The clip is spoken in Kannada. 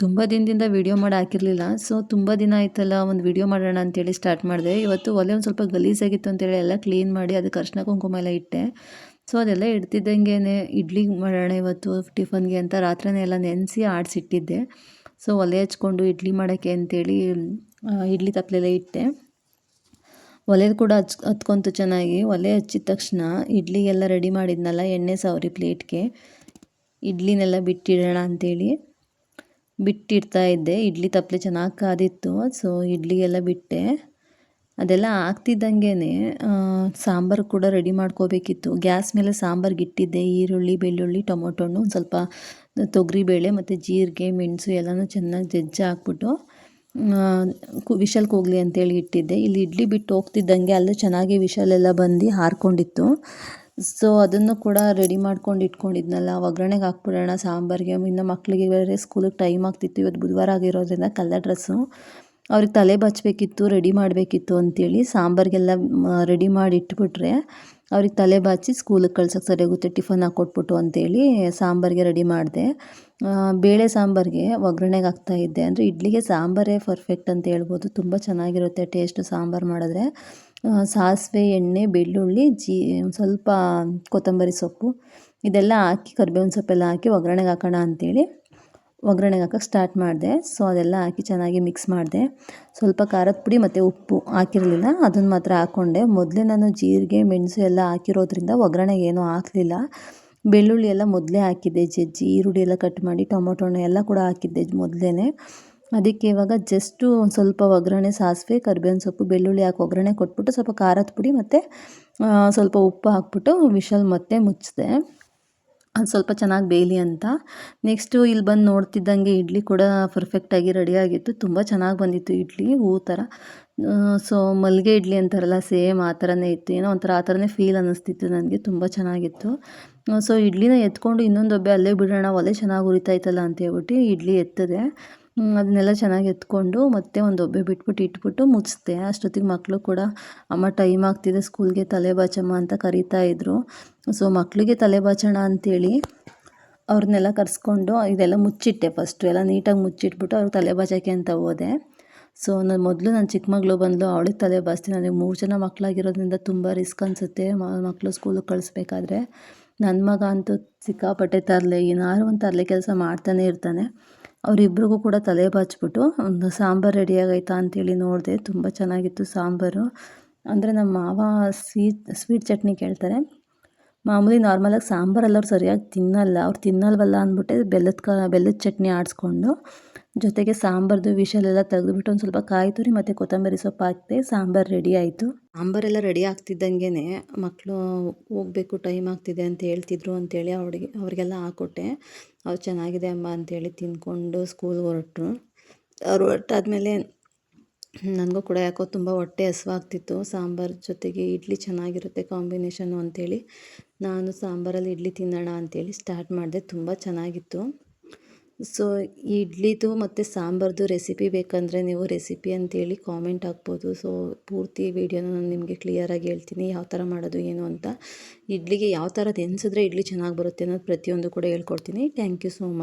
ತುಂಬ ದಿನದಿಂದ ವಿಡಿಯೋ ಮಾಡಿ ಹಾಕಿರಲಿಲ್ಲ. ಸೊ ತುಂಬ ದಿನ ಆಯ್ತಲ್ಲ ಒಂದು ವಿಡಿಯೋ ಮಾಡೋಣ ಅಂತೇಳಿ ಸ್ಟಾರ್ಟ್ ಮಾಡಿದೆ. ಇವತ್ತು ಒಲೆ ಒಂದು ಸ್ವಲ್ಪ ಗಲೀಜಾಗಿತ್ತು ಅಂತೇಳಿ ಎಲ್ಲ ಕ್ಲೀನ್ ಮಾಡಿ ಅದಕ್ಕೆ ಅರಿಶಿನ ಕುಂಕುಮ ಎಲ್ಲ ಇಟ್ಟೆ. ಸೊ ಅದೆಲ್ಲ ಇಡ್ತಿದ್ದಂಗೆ ಇಡ್ಲಿ ಮಾಡೋಣ ಇವತ್ತು ಟಿಫನ್ಗೆ ಅಂತ ರಾತ್ರಿನೇ ಎಲ್ಲ ನೆನೆಸಿ ಆಡಿಸಿಟ್ಟಿದ್ದೆ. ಸೊ ಒಲೆ ಹಚ್ಕೊಂಡು ಇಡ್ಲಿ ಮಾಡೋಕ್ಕೆ ಅಂತೇಳಿ ಇಡ್ಲಿ ತಪ್ಪಲೆಲ್ಲ ಇಟ್ಟೆ. ಒಲೆದು ಕೂಡ ಹತ್ಕೊಂತು ಚೆನ್ನಾಗಿ. ಒಲೆ ಹಚ್ಚಿದ ತಕ್ಷಣ ಇಡ್ಲಿಗೆಲ್ಲ ರೆಡಿ ಮಾಡಿದ್ನಲ್ಲ ಎಣ್ಣೆ ಸವರಿ ಪ್ಲೇಟ್ಗೆ ಇಡ್ಲಿನೆಲ್ಲ ಬಿಟ್ಟಿಡೋಣ ಅಂಥೇಳಿ ಬಿಟ್ಟಿಡ್ತಾ ಇದ್ದೆ. ಇಡ್ಲಿ ತಪ್ಪಲೆ ಚೆನ್ನಾಗಿ ಕಾದಿತ್ತು. ಸೊ ಇಡ್ಲಿಗೆಲ್ಲ ಬಿಟ್ಟೆ. ಅದೆಲ್ಲ ಆಗ್ತಿದ್ದಂಗೆ ಸಾಂಬಾರು ಕೂಡ ರೆಡಿ ಮಾಡ್ಕೋಬೇಕಿತ್ತು. ಗ್ಯಾಸ್ ಮೇಲೆ ಸಾಂಬಾರಿಗೆ ಇಟ್ಟಿದ್ದೆ. ಈರುಳ್ಳಿ, ಬೆಳ್ಳುಳ್ಳಿ, ಟೊಮೊಟೊ ಹಣ್ಣು, ಒಂದು ಸ್ವಲ್ಪ ತೊಗರಿಬೇಳೆ ಮತ್ತು ಜೀರಿಗೆ, ಮೆಣಸು ಎಲ್ಲನೂ ಚೆನ್ನಾಗಿ ಜಜ್ಜಿ ಹಾಕ್ಬಿಟ್ಟು ವಿಷಲ್ ಕೂಗಲಿ ಅಂತೇಳಿ ಇಟ್ಟಿದ್ದೆ. ಇಲ್ಲಿ ಇಡ್ಲಿ ಬಿಟ್ಟು ಹೋಗ್ತಿದ್ದಂಗೆ ಅಲ್ಲೂ ಚೆನ್ನಾಗಿ ವಿಷಲೆಲ್ಲ ಬಂದು ಹಾರ್ಕೊಂಡಿತ್ತು. ಸೊ ಅದನ್ನು ಕೂಡ ರೆಡಿ ಮಾಡ್ಕೊಂಡು ಇಟ್ಕೊಂಡಿದ್ನಲ್ಲ, ಒಗ್ಗರಣೆಗೆ ಹಾಕ್ಬಿಡೋಣ ಸಾಂಬಾರಿಗೆ. ಇನ್ನು ಮಕ್ಕಳಿಗೆ ಬೇರೆ ಸ್ಕೂಲಿಗೆ ಟೈಮ್ ಆಗ್ತಿತ್ತು. ಇವತ್ತು ಬುಧವಾರ ಆಗಿರೋದ್ರಿಂದ ಕಲರ್ ಡ್ರೆಸ್ಸು ಅವ್ರಿಗೆ ತಲೆ ಬಾಚಬೇಕಿತ್ತು, ರೆಡಿ ಮಾಡಬೇಕಿತ್ತು ಅಂಥೇಳಿ ಸಾಂಬಾರಿಗೆಲ್ಲ ರೆಡಿ ಮಾಡಿ ಇಟ್ಬಿಟ್ರೆ ಅವ್ರಿಗೆ ತಲೆ ಬಾಚಿ ಸ್ಕೂಲಿಗೆ ಕಳ್ಸೋಕ್ಕೆ ಸರಿಯಾಗುತ್ತೆ ಟಿಫನ್ ಹಾಕ್ಕೊಟ್ಬಿಟ್ಟು ಅಂಥೇಳಿ ಸಾಂಬಾರಿಗೆ ರೆಡಿ ಮಾಡಿದೆ. ಬೇಳೆ ಸಾಂಬಾರಿಗೆ ಒಗ್ಗರಣೆಗೆ ಹಾಕ್ತಾಯಿದ್ದೆ. ಅಂದರೆ ಇಡ್ಲಿಗೆ ಸಾಂಬಾರೇ ಪರ್ಫೆಕ್ಟ್ ಅಂತ ಹೇಳ್ಬೋದು. ತುಂಬ ಚೆನ್ನಾಗಿರುತ್ತೆ ಟೇಸ್ಟು ಸಾಂಬಾರು ಮಾಡಿದ್ರೆ. ಸಾಸಿವೆ, ಎಣ್ಣೆ, ಬೆಳ್ಳುಳ್ಳಿ, ಸ್ವಲ್ಪ ಕೊತ್ತಂಬರಿ ಸೊಪ್ಪು ಇದೆಲ್ಲ ಹಾಕಿ ಕರಿಬೇವಿನ ಸೊಪ್ಪೆಲ್ಲ ಹಾಕಿ ಒಗ್ಗರಣೆಗೆ ಹಾಕೋಣ ಅಂಥೇಳಿ ಒಗ್ಗರಣೆಗೆ ಹಾಕೋಕ್ಕೆ ಸ್ಟಾರ್ಟ್ ಮಾಡಿದೆ. ಸೊ ಅದೆಲ್ಲ ಹಾಕಿ ಚೆನ್ನಾಗಿ ಮಿಕ್ಸ್ ಮಾಡಿದೆ. ಸ್ವಲ್ಪ ಖಾರದ ಪುಡಿ ಮತ್ತು ಉಪ್ಪು ಹಾಕಿರಲಿಲ್ಲ, ಅದನ್ನು ಮಾತ್ರ ಹಾಕ್ಕೊಂಡೆ. ಮೊದಲೇ ನಾನು ಜೀರಿಗೆ, ಮೆಣಸು ಎಲ್ಲ ಹಾಕಿರೋದ್ರಿಂದ ಒಗ್ಗರಣೆಗೆ ಏನೂ ಹಾಕಲಿಲ್ಲ. ಬೆಳ್ಳುಳ್ಳಿ ಎಲ್ಲ ಮೊದಲೇ ಹಾಕಿದ್ದೆ ಜಜ್ಜಿ, ಈರುಳ್ಳಿ ಎಲ್ಲ ಕಟ್ ಮಾಡಿ, ಟೊಮೊಟೊ ಹಣ್ಣು ಎಲ್ಲ ಕೂಡ ಹಾಕಿದ್ದೆ ಮೊದಲೇ. ಅದಕ್ಕೆ ಇವಾಗ ಜಸ್ಟು ಒಂದು ಸ್ವಲ್ಪ ಒಗ್ಗರಣೆ, ಸಾಸಿವೆ, ಕರಿಬೇವಿನ ಸೊಪ್ಪು, ಬೆಳ್ಳುಳ್ಳಿ ಹಾಕಿ ಒಗ್ಗರಣೆ ಕೊಟ್ಬಿಟ್ಟು ಸ್ವಲ್ಪ ಖಾರದ ಪುಡಿ ಮತ್ತು ಸ್ವಲ್ಪ ಉಪ್ಪು ಹಾಕ್ಬಿಟ್ಟು ವಿಷಲ್ ಮತ್ತೆ ಮುಚ್ಚಿದೆ. ಅದು ಸ್ವಲ್ಪ ಚೆನ್ನಾಗಿ ಬೇಯಲಿ ಅಂತ. ನೆಕ್ಸ್ಟು ಇಲ್ಲಿ ಬಂದು ನೋಡ್ತಿದ್ದಂಗೆ ಇಡ್ಲಿ ಕೂಡ ಪರ್ಫೆಕ್ಟಾಗಿ ರೆಡಿಯಾಗಿತ್ತು. ತುಂಬ ಚೆನ್ನಾಗಿ ಬಂದಿತ್ತು ಇಡ್ಲಿ, ಹೂ ಥರ. ಸೊ ಮಲ್ಲಿಗೆ ಇಡ್ಲಿ ಅಂತಾರಲ್ಲ, ಸೇಮ್ ಆ ಥರನೇ ಇತ್ತು. ಏನೋ ಒಂಥರ ಆ ಥರನೇ ಫೀಲ್ ಅನ್ನಿಸ್ತಿತ್ತು ನನಗೆ. ತುಂಬ ಚೆನ್ನಾಗಿತ್ತು. ಸೊ ಇಡ್ಲಿನ ಎತ್ಕೊಂಡು ಇನ್ನೊಂದು ಡಬ್ಬೆ ಅಲ್ಲೇ ಬಿಡೋಣ, ಒಲೆ ಚೆನ್ನಾಗಿ ಉರಿತಾಯ್ತಲ್ಲ ಅಂತ ಹೇಳ್ಬಿಟ್ಟು ಇಡ್ಲಿ ಎತ್ತದೆ. ಅದನ್ನೆಲ್ಲ ಚೆನ್ನಾಗಿ ಎತ್ಕೊಂಡು ಮತ್ತೆ ಒಂದು ಡಬ್ಬೆ ಇಟ್ಬಿಟ್ಟು ಮುಚ್ಚಿದೆ. ಅಷ್ಟೊತ್ತಿಗೆ ಮಕ್ಕಳು ಕೂಡ ಅಮ್ಮ ಟೈಮ್ ಆಗ್ತಿದೆ ಸ್ಕೂಲ್ಗೆ, ತಲೆ ಬಾಚಮ್ಮ ಅಂತ ಕರೀತಾ ಇದ್ರು. ಸೊ ಮಕ್ಕಳಿಗೆ ತಲೆ ಬಾಚೋಣ ಅಂಥೇಳಿ ಅವ್ರನ್ನೆಲ್ಲ ಕರೆಸ್ಕೊಂಡು ಇದೆಲ್ಲ ಮುಚ್ಚಿಟ್ಟೆ. ಫಸ್ಟು ಎಲ್ಲ ನೀಟಾಗಿ ಮುಚ್ಚಿಟ್ಬಿಟ್ಟು ಅವ್ರಿಗೆ ತಲೆ ಬಾಚೋಕ್ಕೆ ಅಂತ ಹೋದೆ. ಸೊ ನನ್ನ ಚಿಕ್ಕ ಮಗಳು ಬಂದಳು, ಅವಳಿಗೆ ತಲೆ ಬಾಚ್ತೀನಿ. ನನಗೆ 3 ಜನ ಮಕ್ಕಳಾಗಿರೋದ್ರಿಂದ ತುಂಬ ರಿಸ್ಕ್ ಅನಿಸುತ್ತೆ ಮಕ್ಕಳು ಸ್ಕೂಲಿಗೆ ಕಳಿಸ್ಬೇಕಾದ್ರೆ. ನನ್ನ ಮಗ ಅಂತೂ ಸಿಕ್ಕಾಪಟ್ಟೆ ತರಲೆ, ಏನಾದ್ರು ಒಂದು ತರಲೆ ಕೆಲಸ ಮಾಡ್ತಾನೆ ಇರ್ತಾನೆ. ಅವರಿಬ್ರಿಗೂ ಕೂಡ ತಲೆ ಬಾಚಿಬಿಟ್ಟು ಒಂದು ಸಾಂಬಾರು ರೆಡಿಯಾಗೈತಾ ಅಂತೇಳಿ ನೋಡಿದೆ. ತುಂಬ ಚೆನ್ನಾಗಿತ್ತು ಸಾಂಬಾರು. ಅಂದರೆ ನಮ್ಮ ಮಾವ ಸ್ವೀಟ್ ಚಟ್ನಿ ಕೇಳ್ತಾರೆ. ಮಾಮೂಲಿ ನಾರ್ಮಲಾಗಿ ಸಾಂಬಾರೆಲ್ಲ ಅವ್ರು ಸರಿಯಾಗಿ ತಿನ್ನಲ್ಲ. ಅವ್ರು ತಿನ್ನಲ್ವಲ್ಲ ಅಂದ್ಬಿಟ್ಟೆ ಬೆಲ್ಲದ ಚಟ್ನಿ ಆಡಿಸ್ಕೊಂಡು ಜೊತೆಗೆ ಸಾಂಬಾರ್ದು ವಿಷಲೆಲ್ಲ ತೆಗೆದುಬಿಟ್ಟು ಒಂದು ಸ್ವಲ್ಪ ಕಾಯಿ ತುರಿ ಮತ್ತು ಕೊತ್ತಂಬರಿ ಸೊಪ್ಪು ಹಾಕಿದೆ. ಸಾಂಬಾರು ರೆಡಿ ಆಯಿತು. ಸಾಂಬಾರೆಲ್ಲ ರೆಡಿ ಆಗ್ತಿದ್ದಂಗೆ ಮಕ್ಕಳು ಹೋಗಬೇಕು, ಟೈಮ್ ಆಗ್ತಿದೆ ಅಂತ ಹೇಳ್ತಿದ್ರು ಅಂಥೇಳಿ ಅವ್ರಿಗೆಲ್ಲ ಹಾಕ್ಕೊಟ್ಟೆ. ಅವ್ರು ಚೆನ್ನಾಗಿದೆ ಅಮ್ಮ ಅಂಥೇಳಿ ತಿಂದ್ಕೊಂಡು ಸ್ಕೂಲ್ಗೆ ಹೊರಟರು. ಅವ್ರು ಹೊರಟಾದ್ಮೇಲೆ ನನಗೂ ಕೂಡ ಯಾಕೋ ತುಂಬ ಹೊಟ್ಟೆ ಹಸಿವಾಗ್ತಿತ್ತು. ಸಾಂಬಾರು ಜೊತೆಗೆ ಇಡ್ಲಿ ಚೆನ್ನಾಗಿರುತ್ತೆ ಕಾಂಬಿನೇಷನ್ನು ಅಂಥೇಳಿ ನಾನು ಸಾಂಬಾರಲ್ಲಿ ಇಡ್ಲಿ ತಿನ್ನೋಣ ಅಂಥೇಳಿ ಸ್ಟಾರ್ಟ್ ಮಾಡಿದೆ. ತುಂಬ ಚೆನ್ನಾಗಿತ್ತು. ಸೊ ಈ ಇಡ್ಲಿದು ಮತ್ತು ಸಾಂಬಾರ್ದು ರೆಸಿಪಿ ಬೇಕಂದರೆ ನೀವು ರೆಸಿಪಿ ಅಂತೇಳಿ ಕಾಮೆಂಟ್ ಹಾಕ್ಬೋದು. ಸೊ ಪೂರ್ತಿ ವೀಡಿಯೋನ ನಾನು ನಿಮಗೆ ಕ್ಲಿಯರಾಗಿ ಹೇಳ್ತೀನಿ ಯಾವ ಥರ ಮಾಡೋದು ಏನು ಅಂತ. ಇಡ್ಲಿಗೆ ಯಾವ ಥರ ನೆನೆಸಿದ್ರೆ ಇಡ್ಲಿ ಚೆನ್ನಾಗಿ ಬರುತ್ತೆ ಅನ್ನೋದು ಪ್ರತಿಯೊಂದು ಕೂಡ ಹೇಳ್ಕೊಡ್ತೀನಿ. Thank you so much.